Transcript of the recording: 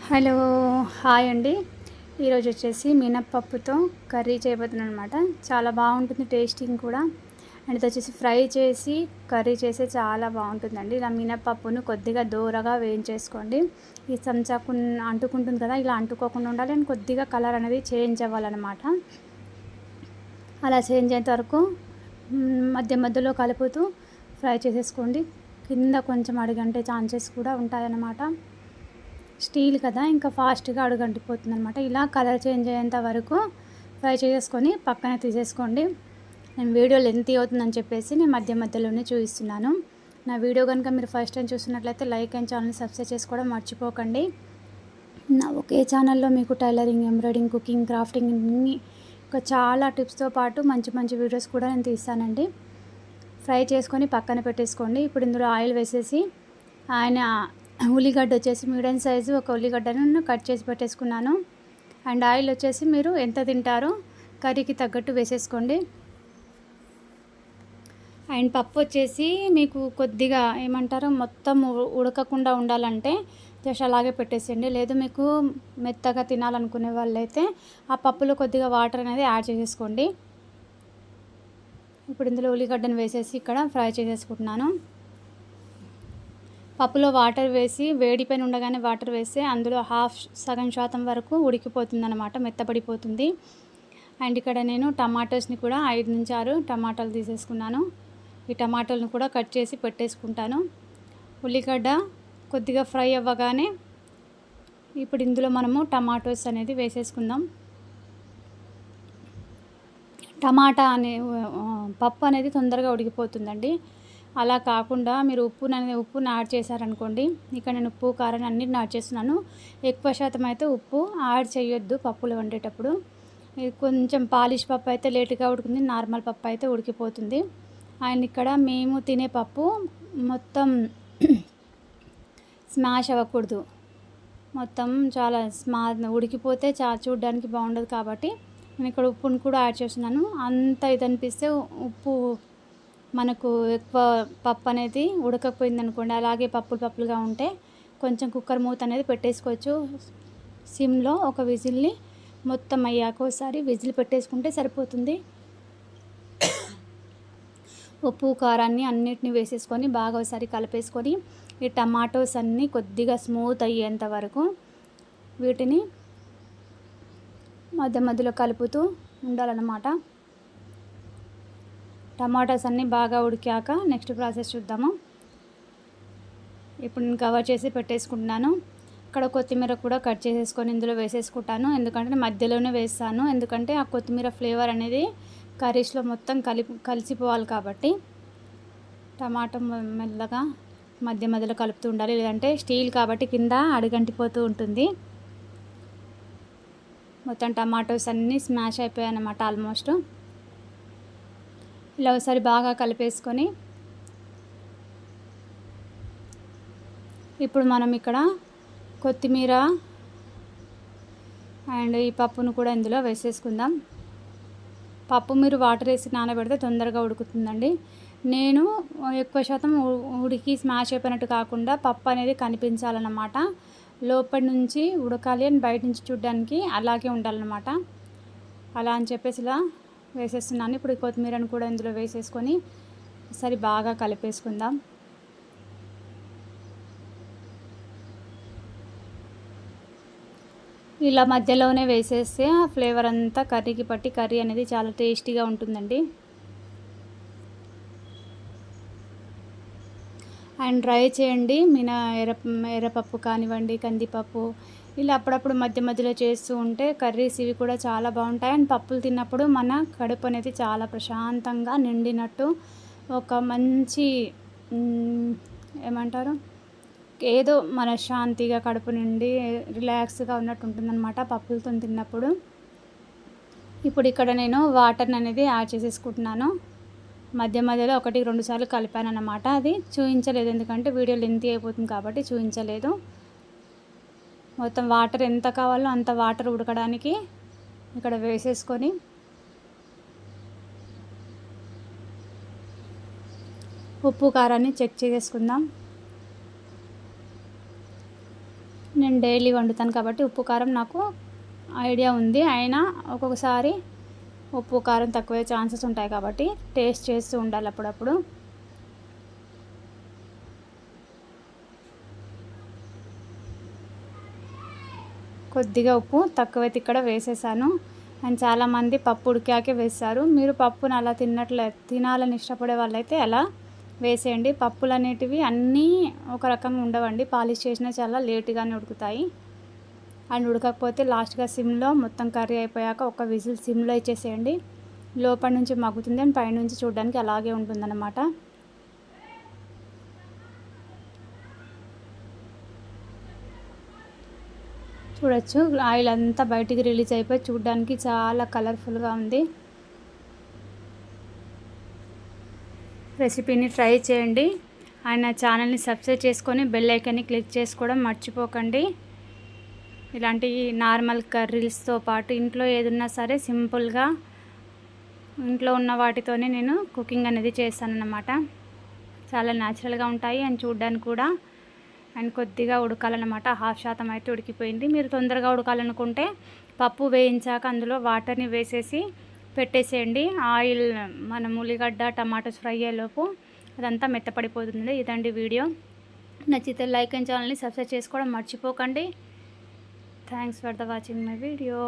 Hello, hi అండి. ఈరోజు వచ్చేసి మినప్పప్పుతో కర్రీ చేయబోతున్నాను అనమాట. చాలా బాగుంటుంది, టేస్టింగ్ కూడా. అండ్ ఇది వచ్చేసి ఫ్రై చేసి కర్రీ చేస్తే చాలా బాగుంటుందండి. ఇలా మినప్పప్పును కొద్దిగా దూరగా వేయించేసుకోండి. ఈ చెంచాకు అంటుకుంటుంది కదా, ఇలా అంటుకోకుండా ఉండాలి. అండ్ కొద్దిగా కలర్ అనేది చేంజ్ అవ్వాలన్నమాట. అలా చేంజ్ అయ్యేంత వరకు మధ్య మధ్యలో కలుపుతూ ఫ్రై చేసేసుకోండి. కింద కొంచెం అడుగంటే ఛాన్సెస్ కూడా ఉంటాయన్నమాట. స్టీల్ కదా, ఇంకా ఫాస్ట్గా అడుగంటిపోతుంది అనమాట. ఇలా కలర్ చేంజ్ అయ్యేంత వరకు ఫ్రై చేసుకొని పక్కన తీసేసుకోండి. నేను వీడియో లెంతీ అవుతుందని చెప్పేసి నేను మధ్య మధ్యలోనే చూపిస్తున్నాను. నా వీడియో కనుక మీరు ఫస్ట్ టైం చూస్తున్నట్లయితే లైక్ అండ్ ఛానల్ని సబ్స్క్రైబ్ చేసుకోవడం మర్చిపోకండి. నా ఒకే ఛానల్లో మీకు టైలరింగ్, ఎంబ్రాయిడింగ్, కుకింగ్, క్రాఫ్టింగ్ ఇంకా చాలా టిప్స్తో పాటు మంచి మంచి వీడియోస్ కూడా నేను తీస్తానండి. ఫ్రై చేసుకొని పక్కన పెట్టేసుకోండి. ఇప్పుడు ఇందులో ఆయిల్ వేసేసి ఉల్లిగడ్డ వచ్చేసి మీడియం సైజు ఒక ఉల్లిగడ్డను కట్ చేసి పెట్టేసుకున్నాను. అండ్ ఆయిల్ వచ్చేసి మీరు ఎంత తింటారో కర్రీకి తగ్గట్టు వేసేసుకోండి. అండ్ పప్పు వచ్చేసి మీకు కొద్దిగా ఏమంటారో మొత్తం ఉడకకుండా ఉండాలంటే జస్ట్ అలాగే పెట్టేసేయండి. లేదు మీకు మెత్తగా తినాలనుకునే వాళ్ళైతే ఆ పప్పులో కొద్దిగా వాటర్ అనేది యాడ్ చేసేసుకోండి. ఇప్పుడు ఇందులో ఉల్లిగడ్డను వేసేసి ఇక్కడ ఫ్రై చేసేసుకుంటున్నాను. పప్పులో వాటర్ వేసి వేడి పైన ఉండగానే వాటర్ వేస్తే అందులో సగం శాతం వరకు ఉడికిపోతుంది అన్నమాట, మెత్తపడిపోతుంది. అండ్ ఇక్కడ నేను టమాటోస్ని కూడా 5 నుంచి 6 టమాటాలు తీసేసుకున్నాను. ఈ టమాటాలను కూడా కట్ చేసి పెట్టేసుకుంటాను. ఉల్లిగడ్డ కొద్దిగా ఫ్రై అవ్వగానే ఇప్పుడు ఇందులో మనము టమాటోస్ అనేది వేసేసుకుందాం. పప్పు అనేది తొందరగా ఉడికిపోతుందండి. అలా కాకుండా మీరు ఉప్పును యాడ్ చేశారనుకోండి. ఇక్కడ నేను ఉప్పు, కారం అన్నిటిని యాడ్ చేస్తున్నాను. ఎక్కువ శాతం అయితే ఉప్పు యాడ్ చేయొద్దు పప్పులు వండేటప్పుడు. ఇది కొంచెం పాలిష్ పప్పు అయితే లేటుగా ఉడుకుతుంది, నార్మల్ పప్పు అయితే ఉడికిపోతుంది. అండ్ ఇక్కడ మేము తినే పప్పు మొత్తం స్మాష్ అవ్వకూడదు, మొత్తం చాలా ఉడికిపోతే చూడడానికి బాగుండదు. కాబట్టి నేను ఇక్కడ ఉప్పును కూడా యాడ్ చేస్తున్నాను. అంత ఇది అనిపిస్తే ఉప్పు మనకు ఎక్కువ పప్పు అనేది ఉడకపోయింది అనుకోండి, అలాగే పప్పులుగా ఉంటే కొంచెం కుక్కర్ మూత అనేది పెట్టేసుకోవచ్చు. సిమ్లో ఒక విజిల్ని మొత్తం అయ్యాక ఒకసారి విజిల్ పెట్టేసుకుంటే సరిపోతుంది. ఉప్పు, కారాన్ని అన్నిటిని వేసేసుకొని బాగా ఒకసారి కలిపేసుకొని ఈ టమాటోస్ అన్నీ కొద్దిగా స్మూత్ అయ్యేంత వరకు వీటిని మధ్య మధ్యలో కలుపుతూ ఉండాలన్నమాట. టమాటాస్ అన్నీ బాగా ఉడికాక నెక్స్ట్ ప్రాసెస్ చూద్దాము. ఇప్పుడు నేను కవర్ చేసి పెట్టేసుకుంటున్నాను. ఇక్కడ కొత్తిమీర కూడా కట్ చేసేసుకొని ఇందులో వేసేసుకుంటాను. ఎందుకంటే మధ్యలోనే వేస్తాను, ఎందుకంటే ఆ కొత్తిమీర ఫ్లేవర్ అనేది కర్రీస్లో మొత్తం కలిసిపోవాలి కాబట్టి. టమాటా మెల్లగా మధ్య మధ్యలో కలుపుతూ ఉండాలి, లేదంటే స్టీల్ కాబట్టి కింద అడుగంటిపోతూ ఉంటుంది. మొత్తం టమాటోస్ అన్నీ స్మాష్ అయిపోయాయి అన్నమాట ఆల్మోస్ట్. ఇలా ఒకసారి బాగా కలిపేసుకొని ఇప్పుడు మనం ఇక్కడ కొత్తిమీర అండ్ ఈ పప్పును కూడా ఇందులో వేసేసుకుందాం. పప్పు మీరు వాటర్ వేసి నానబెడితే తొందరగా ఉడుకుతుందండి. నేను ఎక్కువ శాతం ఉడికి స్మాష్ అయిపోయినట్టు కాకుండా పప్పు అనేది కనిపించాలన్నమాట. లోపలి నుంచి ఉడకాలి అని బయట నుంచి చూడడానికి అలాగే ఉండాలన్నమాట. అలా అని చెప్పేసి ఇలా వేసేస్తున్నాను. ఇప్పుడు కొత్తిమీరను కూడా ఇందులో వేసేసుకొని ఒకసారి బాగా కలిపేసుకుందాం. ఇలా మధ్యలోనే వేసేస్తే ఆ ఫ్లేవర్ అంతా కర్రీకి పట్టి కర్రీ అనేది చాలా టేస్టీగా ఉంటుందండి. అండ్ ట్రై చేయండి. ఎర్రపప్పు కానివ్వండి, కందిపప్పు ఇలా అప్పుడప్పుడు మధ్య మధ్యలో చేస్తూ ఉంటే కర్రీస్ ఇవి కూడా చాలా బాగుంటాయి. అండ్ పప్పులు తిన్నప్పుడు మన కడుపు అనేది చాలా ప్రశాంతంగా నిండినట్టు ఒక మంచి ఏమంటారు, ఏదో మనశ్శాంతిగా కడుపు నిండి రిలాక్స్గా ఉన్నట్టు ఉంటుందన్నమాట పప్పులతో తిన్నప్పుడు. ఇప్పుడు ఇక్కడ నేను వాటర్ని అనేది యాడ్ చేసేసుకుంటున్నాను. మధ్య మధ్యలో 1-2 సార్లు కలిపాను అన్నమాట. అది చూపించలేదు, ఎందుకంటే వీడియో లెంతీ అయిపోతుంది కాబట్టి చూపించలేదు. మొత్తం వాటర్ ఎంత కావాలో అంత వాటర్ ఉడకడానికి ఇక్కడ వేసేసుకొని ఉప్పు, కారాన్ని చెక్ చేసుకుందాం. నేను నేను డైలీ వండుతాను కాబట్టి ఉప్పు కారం నాకు ఐడియా ఉంది. అయినా ఒక్కొక్కసారి ఉప్పు కారం తక్కువే ఛాన్సెస్ ఉంటాయి కాబట్టి టేస్ట్ చేస్తూ ఉండాలి అప్పుడప్పుడు. కొద్దిగా ఉప్పు తక్కువైతే ఇక్కడ వేసేసాను. అండ్ చాలామంది పప్పు ఉడికాకే వేస్తారు. మీరు పప్పును అలా తినాలని ఇష్టపడే వాళ్ళైతే అలా వేసేయండి. పప్పులు అనేటివి అన్నీ ఒక రకంగా ఉండవండి. పాలిష్ చేసినా చాలా లేటుగానే ఉడుకుతాయి. అండ్ ఉడకకపోతే లాస్ట్గా సిమ్లో మొత్తం కర్రీ అయిపోయాక ఒక విజిల్ సిమ్లో ఇచ్చేసేయండి. లోపల నుంచి మగ్గుతుంది అండ్ పైనుంచి చూడడానికి అలాగే ఉంటుందన్నమాట. చూడొచ్చు ఆయిల్ అంతా బయటికి రిలీజ్ అయిపోయి చూడడానికి చాలా కలర్ఫుల్గా ఉంది. రెసిపీని ట్రై చేయండి. ఆయన ఛానల్ని సబ్స్క్రైబ్ చేసుకొని బెల్ ఐకాన్ని క్లిక్ చేసుకోవడం మర్చిపోకండి. ఇలాంటి నార్మల్ కర్రీస్తో పాటు ఇంట్లో ఏదున్నా సరే సింపుల్గా ఇంట్లో ఉన్న వాటితోనే నేను కుకింగ్ అనేది చేస్తానన్నమాట. చాలా న్యాచురల్గా ఉంటాయి అండ్ చూడడానికి కూడా. అండ్ కొద్దిగా ఉడకాలన్నమాట. 50% అయితే ఉడికిపోయింది. మీరు తొందరగా ఉడకాలనుకుంటే పప్పు వేయించాక అందులో వాటర్ని వేసేసి పెట్టేసేయండి. ఆయిల్ మనం ఉల్లిగడ్డ టమాటోస్ ఫ్రై అయ్యేలోపు అదంతా మెత్తపడిపోతుంది. ఇదండి వీడియో. నచ్చితే లైక్ అండ్ ఛానల్ని సబ్స్క్రైబ్ చేసుకోవడం మర్చిపోకండి. Thanks for the watching my video.